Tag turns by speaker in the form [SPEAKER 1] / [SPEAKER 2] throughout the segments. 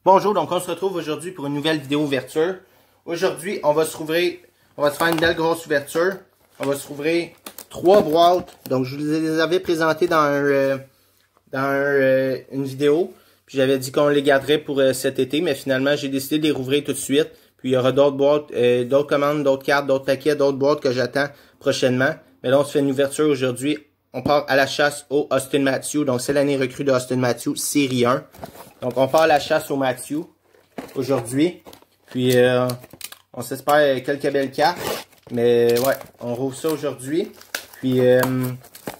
[SPEAKER 1] Bonjour, donc on se retrouve aujourd'hui pour une nouvelle vidéo ouverture. Aujourd'hui, on va se faire une belle grosse ouverture. On va se rouvrir 3 boîtes. Donc je vous les avais présentées dans une vidéo. Puis j'avais dit qu'on les garderait pour cet été, mais finalement j'ai décidé de les rouvrir tout de suite. Puis il y aura d'autres boîtes, d'autres commandes, d'autres cartes, d'autres paquets, d'autres boîtes que j'attends prochainement. Mais là on se fait une ouverture aujourd'hui. On part à la chasse au Auston Matthews. Donc, c'est l'année recrue de Auston Matthews, série 1. Donc, on part à la chasse au Matthews aujourd'hui. Puis, on s'espère quelques belles cartes. Mais, ouais, on rouvre ça aujourd'hui. Puis, il va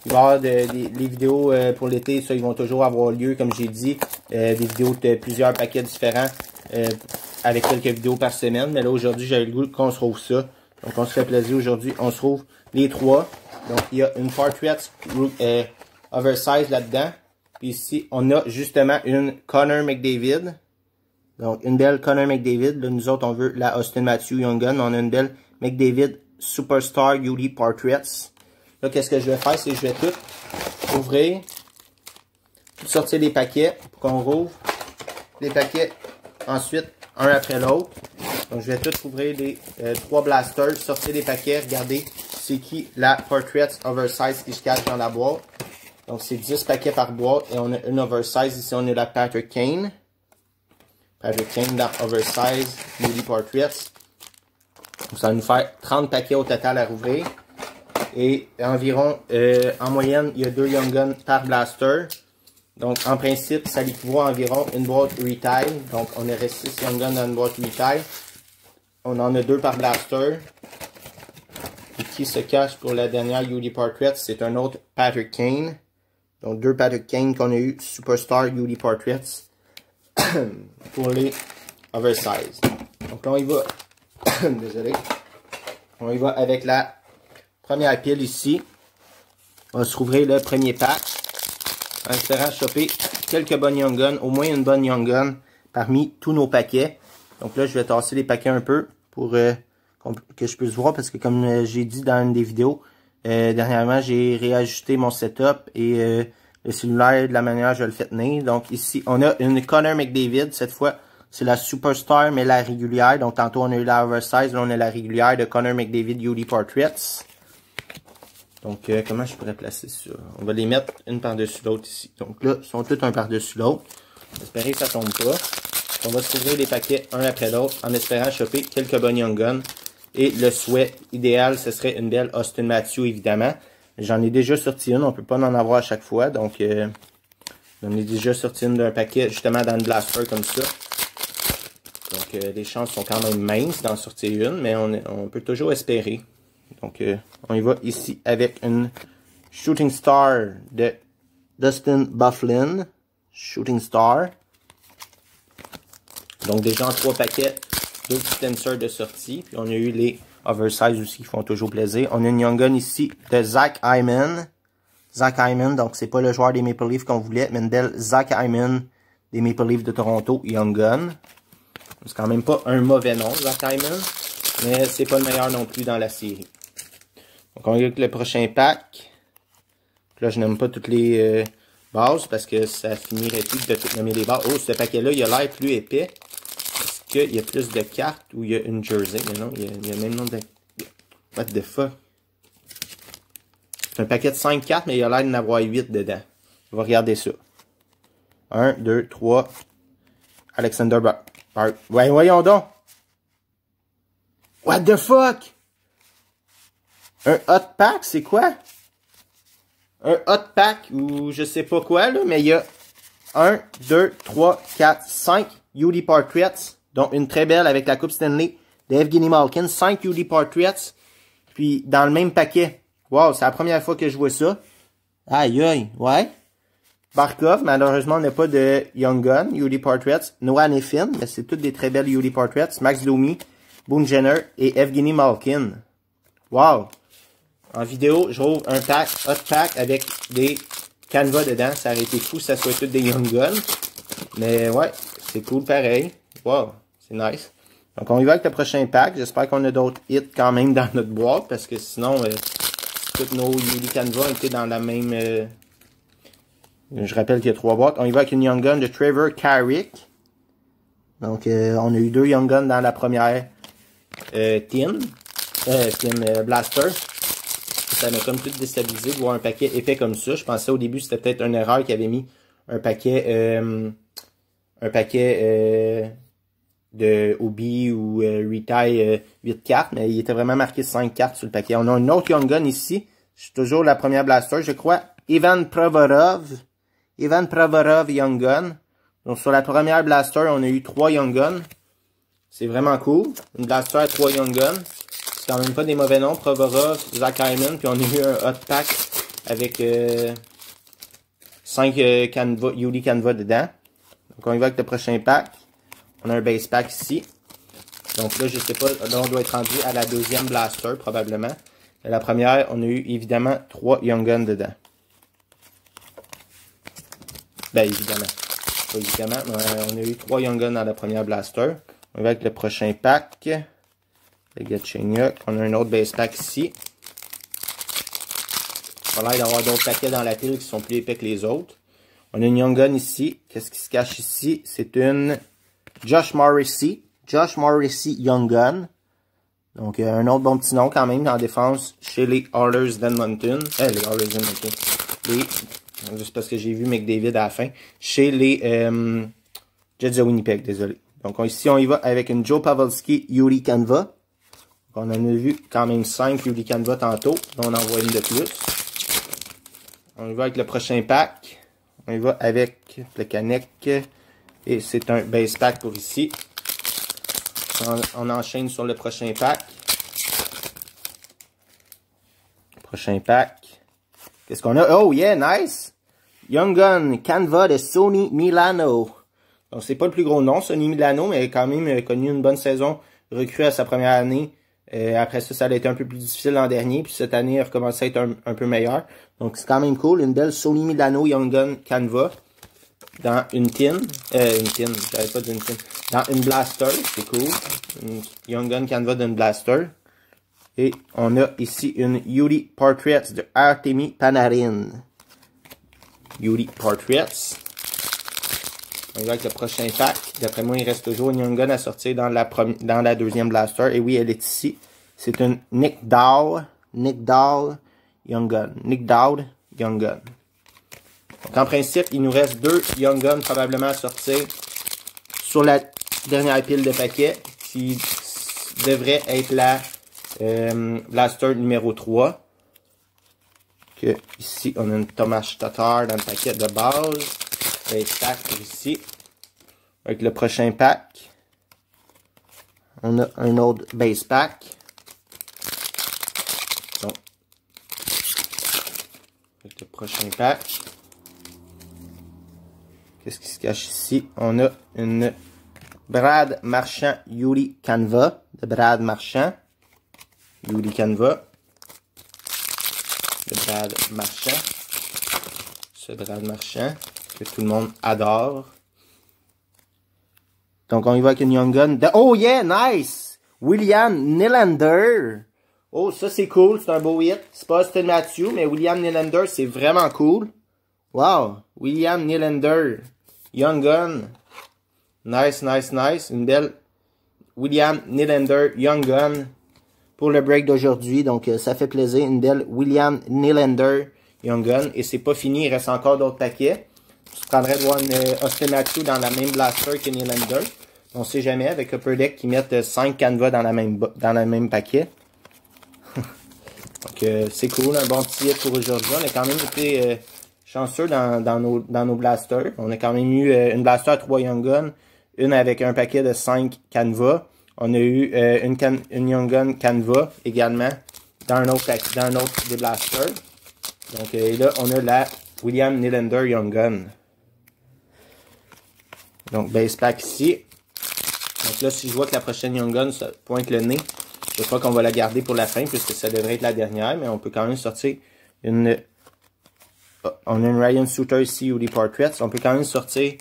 [SPEAKER 1] y avoir des vidéos pour l'été. Ça, ils vont toujours avoir lieu, comme j'ai dit. Des vidéos de plusieurs paquets différents. Avec quelques vidéos par semaine. Mais là, aujourd'hui, j'avais le goût qu'on se rouvre ça. Donc, on se fait plaisir aujourd'hui. On se rouvre les 3. Donc, il y a une portrait oversize là-dedans. Puis ici, on a justement une Connor McDavid. Donc, une belle Connor McDavid. Là, nous autres, on veut la Auston Matthews Young Gun. On a une belle McDavid Superstar UD Portraits. Là, qu'est-ce que je vais faire? C'est que je vais tout ouvrir. Tout sortir les paquets pour qu'on rouvre les paquets ensuite, un après l'autre. Donc, je vais tout ouvrir les 3 blasters, sortir les paquets, regarder c'est qui la Portrait Oversize qui se cache dans la boîte. Donc, c'est 10 paquets par boîte et on a une Oversize. Ici, on a la Patrick Kane. Patrick Kane dans Oversize, Moody Portraits. Donc, ça va nous faire 30 paquets au total à rouvrir. Et environ, en moyenne, il y a 2 Young Guns par blaster. Donc, en principe, ça équivaut à environ une boîte retail. Donc, on aurait 6 Young Guns dans une boîte retail. On en a 2 par blaster. Et qui se cache pour la dernière UD Portrait, c'est un autre Patrick Kane. Donc, 2 Patrick Kane qu'on a eu Superstar UD Portraits pour les oversize. Donc là, on y va. Désolé. On y va avec la première pile ici. On va se rouvrir le premier pack. En espérant choper quelques bonnes Young Guns, au moins une bonne Young Gun parmi tous nos paquets. Donc là, je vais tasser les paquets un peu pour que je puisse voir parce que comme j'ai dit dans une des vidéos, dernièrement, j'ai réajusté mon setup et le cellulaire de la manière que je le fais tenir. Donc ici, on a une Connor McDavid. Cette fois, c'est la Superstar, mais la régulière. Donc tantôt, on a eu la Oversize. Là, on a la régulière de Connor McDavid UD Portraits. Donc, comment je pourrais placer ça? On va les mettre une par-dessus l'autre ici. Donc là, ils sont tous un par-dessus l'autre. J'espère que ça tombe pas. On va se ouvrir les paquets un après l'autre en espérant choper quelques bonnes Young Guns. Et le souhait idéal, ce serait une belle Auston Matthews, évidemment. J'en ai déjà sorti une, on peut pas en avoir à chaque fois. Donc, j'en ai déjà sorti une d'un paquet, justement, dans le blaster comme ça. Donc, les chances sont quand même minces d'en sortir une, mais on peut toujours espérer. Donc, on y va ici avec une Shooting Star de Dustin Byfuglien. Shooting Star. Donc, déjà en 3 paquets, 2 petits inserts de sortie. Puis, on a eu les Oversize aussi qui font toujours plaisir. On a une Young Gun ici de Zach Hyman. Zach Hyman, donc c'est pas le joueur des Maple Leafs qu'on voulait, mais une belle Zach Hyman des Maple Leafs de Toronto, Young Gun. C'est quand même pas un mauvais nom, Zach Hyman, mais c'est pas le meilleur non plus dans la série. Donc, on y va avec le prochain pack. Là, je n'aime pas toutes les bases parce que ça finirait plus de tout nommer les bases. Oh, ce paquet-là, il a l'air plus épais. Est-ce qu'il y a plus de cartes ou il y a une jersey? Mais non, il y a le même nombre de... What the fuck? C'est un paquet de 5 cartes, mais il a l'air d'en avoir 8 dedans. On va regarder ça. 1, 2, 3. Alexander Bart. Ouais, voyons donc. What the fuck? Un hot pack, c'est quoi? Un hot pack ou je sais pas quoi, là, mais il y a 1, 2, 3, 4, 5 UD Portraits, dont une très belle avec la Coupe Stanley de Evgeny Malkin. 5 UD Portraits, puis dans le même paquet. Wow, c'est la première fois que je vois ça. Aïe, aïe, ouais. Barkov, malheureusement, on n'a pas de Young Gun, UD Portraits. Noah Neffin, mais c'est toutes des très belles UD Portraits. Max Domi, Boone Jenner et Evgeny Malkin. Wow. En vidéo, je rouvre un pack, hot pack, avec des canevas dedans. Ça aurait été fou, ça soit toutes des Young Guns. Mais ouais, c'est cool pareil. Wow, c'est nice. Donc on y va avec le prochain pack. J'espère qu'on a d'autres hits quand même dans notre boîte. Parce que sinon, toutes nos UD canevas étaient dans la même... je rappelle qu'il y a 3 boîtes. On y va avec une Young Gun de Trevor Carrick. Donc, on a eu 2 Young Guns dans la première Blaster. Ça m'a comme tout déstabilisé de voir un paquet épais comme ça. Je pensais au début c'était peut-être une erreur qu'il avait mis un paquet de Obi ou Retail 8 cartes, mais il était vraiment marqué 5 cartes sur le paquet. On a un autre Young Gun ici. C'est toujours la première Blaster, je crois. Ivan Provorov Young Gun. Donc sur la première Blaster, on a eu 3 Young Guns. C'est vraiment cool. Une Blaster à 3 Young Guns. C'est quand même pas des mauvais noms. Provorov, Zach Hyman. Puis on a eu un Hot Pack avec 5 Yuli Canva dedans. Donc on y va avec le prochain pack. On a un base pack ici. Donc là, je sais pas, là on doit être rendu à la deuxième Blaster probablement. La première, on a eu évidemment 3 Young Guns dedans. Ben évidemment. Pas évidemment, mais on a eu 3 Young Guns dans la première Blaster. On va avec le prochain pack. Le Galchenyuk. On a un autre base pack ici. Ça a l'air d'avoir d'autres paquets dans la pile qui sont plus épais que les autres. On a une Young Gun ici. Qu'est-ce qui se cache ici? C'est une Josh Morrissey. Josh Morrissey Young Gun. Donc, un autre bon petit nom quand même en défense chez les Oilers d'Edmonton. Les Oilers d'Edmonton. Juste parce que j'ai vu McDavid à la fin. Chez les Jets de Winnipeg, désolé. Donc, ici, on y va avec une Joe Pavelski Yuri Canva. On en a vu quand même 5 Yuri Canva tantôt. On en voit une de plus. On y va avec le prochain pack. On y va avec le Canuck. Et c'est un base pack pour ici. On enchaîne sur le prochain pack. Prochain pack. Qu'est-ce qu'on a? Oh yeah, nice! Young Gun Canva de Sonny Milano. Donc c'est pas le plus gros nom, Sonny Milano, mais il a quand même connu une bonne saison recrue à sa première année. Après ça, ça a été un peu plus difficile l'an dernier. Puis cette année, il a recommencé à être un peu meilleur. Donc c'est quand même cool. Une belle Sonny Milano Young Gun Canva. Dans une tin. J'avais pas d'une tin. Dans une Blaster. C'est cool. Une Young Gun Canva d'une Blaster. Et on a ici une Yuri Portraits de Artemi Panarin. Yuri Portraits. On va avec le prochain pack. D'après moi, il reste toujours une Young Gun à sortir dans la deuxième Blaster. Et oui, elle est ici. C'est une Nick Dowd Young Gun. Nick Dowd Young Gun. Donc, en principe, il nous reste 2 Young Guns probablement à sortir sur la dernière pile de paquets, qui devrait être la Blaster numéro 3. Que, ici, on a une Tomas Tatar dans le paquet de base. Base pack ici. Avec le prochain pack, on a un autre base pack. Donc, avec le prochain pack. Qu'est-ce qui se cache ici? On a une Brad Marchand Yuri Canva. De Brad Marchand. Yuri Canva. De Brad Marchand. Ce Brad Marchand que tout le monde adore. Donc, on y va avec une Young Gun. Oh yeah, nice! William Nylander. Oh, ça c'est cool, c'est un beau hit. C'est pas Austin Matthews, mais William Nylander, c'est vraiment cool. Wow! William Nylander. Young Gun. Nice, nice, nice. Une belle William Nylander Young Gun pour le break d'aujourd'hui. Donc, ça fait plaisir. Une belle William Nylander Young Gun. Et c'est pas fini, il reste encore d'autres paquets. Je prendrais de voir une Austin Matthews dans la même Blaster que Nylander. On sait jamais avec Upper Deck qui mettent 5 Canva dans la même paquet. Donc, c'est cool. Un bon petit hit pour aujourd'hui. On a quand même été chanceux dans nos blasters. On a quand même eu une blaster à 3 Young Gun, une avec un paquet de 5 Canva. On a eu une Young Gun Canva également dans un autre des blasters. Donc et là, on a la William Nylander Young Gun. Donc base pack ici. Donc là, si je vois que la prochaine Young Gun ça pointe le nez, je crois qu'on va la garder pour la fin puisque ça devrait être la dernière, mais on peut quand même sortir une... On a une Ryan Suter ici, Yuri Portraits. On peut quand même sortir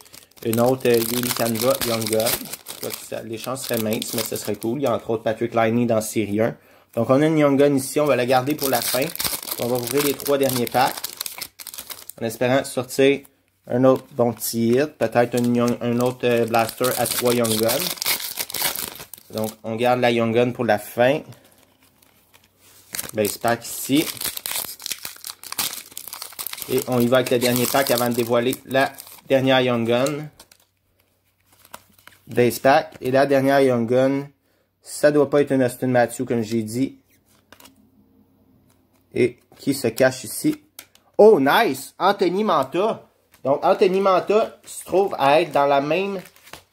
[SPEAKER 1] une autre Yuri Canva Young Gun. Les chances seraient minces, mais ce serait cool. Il y a entre autres Patrick Laine dans série 1. Donc on a une Young Gun ici, on va la garder pour la fin. On va ouvrir les 3 derniers packs. En espérant sortir Un autre bon petit hit. Peut-être un autre blaster à 3 Young Gun. Donc, on garde la Young Gun pour la fin. Base pack ici. Et on y va avec le dernier pack avant de dévoiler la dernière Young Gun. Base pack. Et la dernière Young Gun, ça doit pas être un Auston Matthews comme j'ai dit. Et qui se cache ici. Oh, nice! Anthony Mantha. Donc, Anthony Mantha se trouve à être dans la même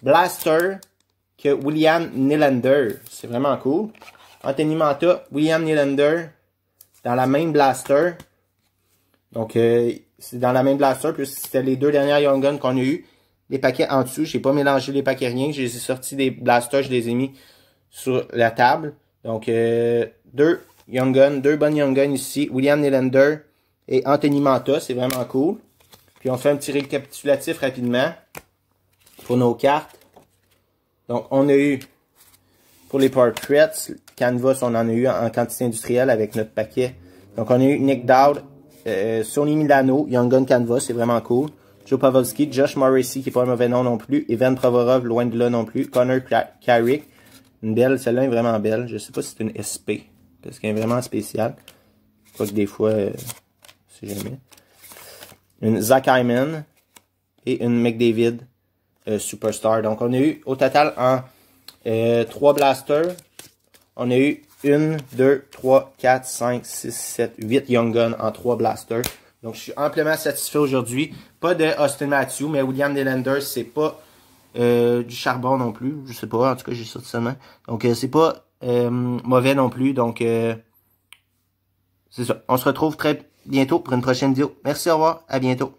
[SPEAKER 1] blaster que William Nylander. C'est vraiment cool. Anthony Mantha, William Nylander, dans la même blaster. Donc, c'est dans la même blaster, puis c'était les deux dernières Young Guns qu'on a eu. Les paquets en dessous, j'ai pas mélangé les paquets rien. Je les ai sortis des blasters, je les ai mis sur la table. Donc, deux Young Guns, deux bonnes Young Guns ici. William Nylander et Anthony Mantha, c'est vraiment cool. Puis on fait un petit récapitulatif rapidement pour nos cartes. Donc, on a eu, pour les Portraits, Canvas, on en a eu en quantité industrielle avec notre paquet. Donc, on a eu Nick Dowd, Sonny Milano, Young Gun Canvas, c'est vraiment cool. Joe Pavelski, Josh Morrissey, qui n'est pas un mauvais nom non plus. Evan Provorov, loin de là non plus. Connor Carrick, une belle, celle-là est vraiment belle. Je sais pas si c'est une SP, parce qu'elle est vraiment spéciale. Quoique des fois, c'est jamais. Une Zach Hyman et une McDavid Superstar. Donc, on a eu au total en 3 blasters. On a eu 1, 2, 3, 4, 5, 6, 7, 8 Young Guns en 3 blasters. Donc, je suis amplement satisfait aujourd'hui. Pas de Auston Matthews, mais William Nylander, c'est pas du charbon non plus. Je sais pas, en tout cas, j'ai sorti seulement. Donc, c'est pas mauvais non plus. Donc, c'est ça. On se retrouve très bientôt pour une prochaine vidéo. Merci, au revoir, à bientôt.